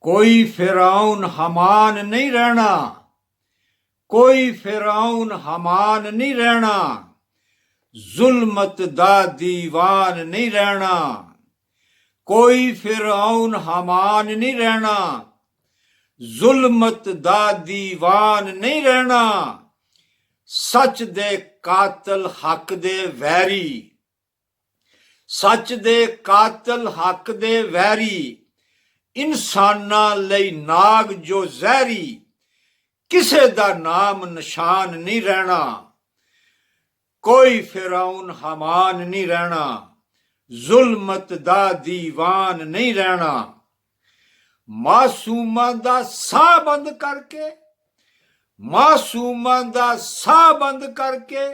कोई फिरौन हमान नहीं रहना, कोई फिरौन हमान नहीं रहना, जुल्मत दा दीवान नहीं रहना। कोई फिरौन हमान नहीं रहना, जुल्मत दा दीवान नहीं रहना। सच दे कातल हक दे वैरी, सच दे कातल हक दे वैरी। इंसानां लई नाग जो जहरी, किसे दा नाम निशान नहीं रहना। कोई फिरौन हमान नहीं रहना, जुल्मत दा दीवान नहीं रहना। मासूमां दा साह बंद करके, मासूमां दा साह बंद करके,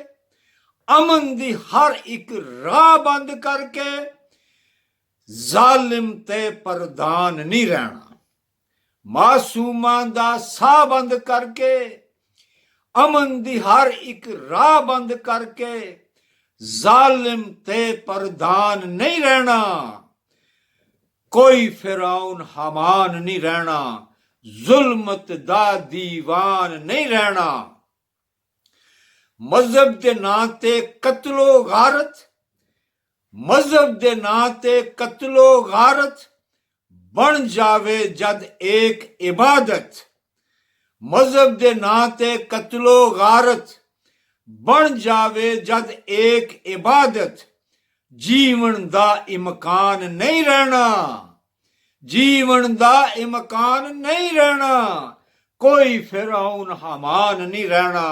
अमन दी हर एक राह बंद करके, जालिम ते प्रधान नहीं रहना। मासूमां दा साह बंद करके, अमन दी हर एक राह बंद करके, जालिम ते प्रधान नहीं रहना। कोई फिरौन हमान नहीं रहना, जुल्मत दा दीवान नहीं रहना। मजहब दे नां ते कत्लो गारत, मजहब दे नां ते कत्लो गारत, बन जावे जद एक इबादत। मजहब दे नां ते कत्लो गारत, बन जावे जद एक इबादत। जीवन दा इमकान नहीं रहना, जीवन दा इमकान नहीं रहना। कोई फिरौन हमान नहीं रहना,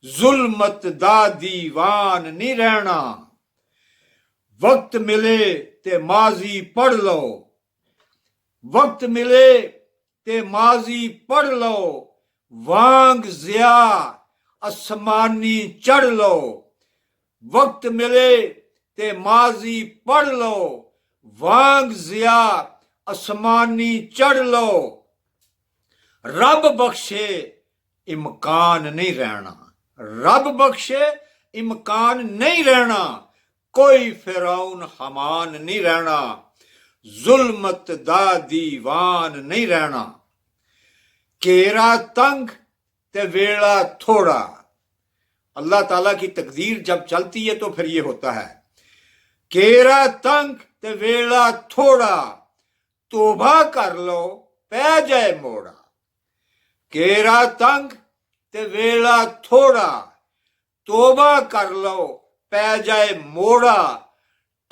जुल्मत दा दीवान नहीं रहना। वक्त मिले ते माजी पढ़ लो, वक्त मिले ते माजी पढ़ लो। वांग जिया आसमानी चढ़ लो, वक्त मिले ते माजी पढ़ लो। वांग जिया आसमानी चढ़ लो। रब बख्शे इमकान नहीं रहना, रब बख्शे इमकान नहीं रहना। कोई फिरौन हमान नहीं रहना, जुल्मत दा दीवान नहीं रहना। केरा तंग ते वेला थोड़ा, अल्लाह ताला की तकदीर जब चलती है तो फिर ये होता है। केरा तंग ते वेला थोड़ा, तोबा कर लो पै जाए मोड़ा। केरा तंग ते वेला थोड़ा, तोबा कर लो पै जाए मोड़ा।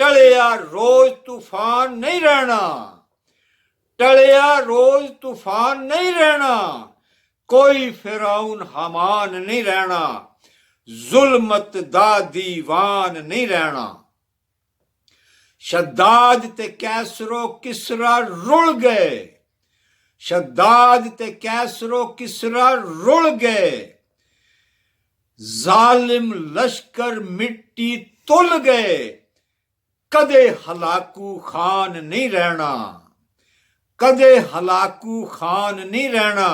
टलिया रोज तूफान नहीं रहना, टलिया रोज तूफान नहीं रहना। कोई फिरौन हमान नहीं रहना, जुल्मत दा दीवान नहीं रहना। शद्दाद ते कैसरो किसरा रुल गए, शद्दाद ते कैसरो किसरा रुल गए। जालिम लश्कर मिट्टी तुल गए, कदे हलाकू खान नहीं रहना, कदे हलाकू खान नहीं रहना।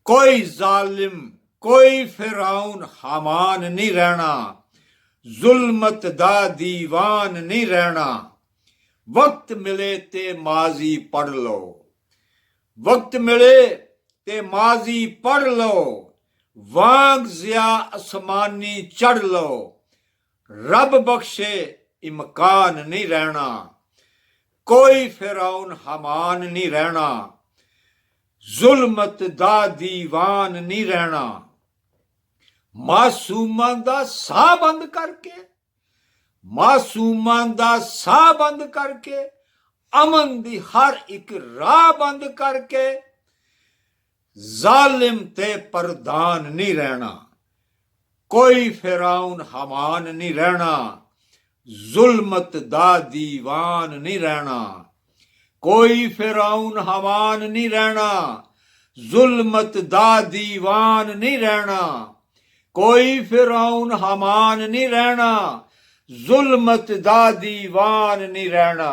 कोई जालिम कोई फिरौन हमान नहीं रहना, जुल्मत दा दीवान नहीं रहना। वक्त मिले ते माजी पढ़ लो, वक्त मिले ते माजी पढ़ लो। वांग जिया आसमानी चढ़ लो, रब बख्शे इमकान नहीं रहना। कोई फिरौन हमान नहीं रहना, जुल्मत दा दीवान नहीं रहना। मासूमां दा साह बंद करके, मासूमां दा साह बंद करके, अमन दी हर एक राह बंद करके, जालिम ते प्रधान नहीं रहना। कोई फिरौन हमान नहीं रहना, जुल्मत दा दीवान नहीं रहना। कोई फिरौन हमान नहीं रहना, जुल्मत दा दीवान नहीं रहना। कोई फिरौन हमान नहीं रहना, जुल्मत दा दीवान नहीं रहना।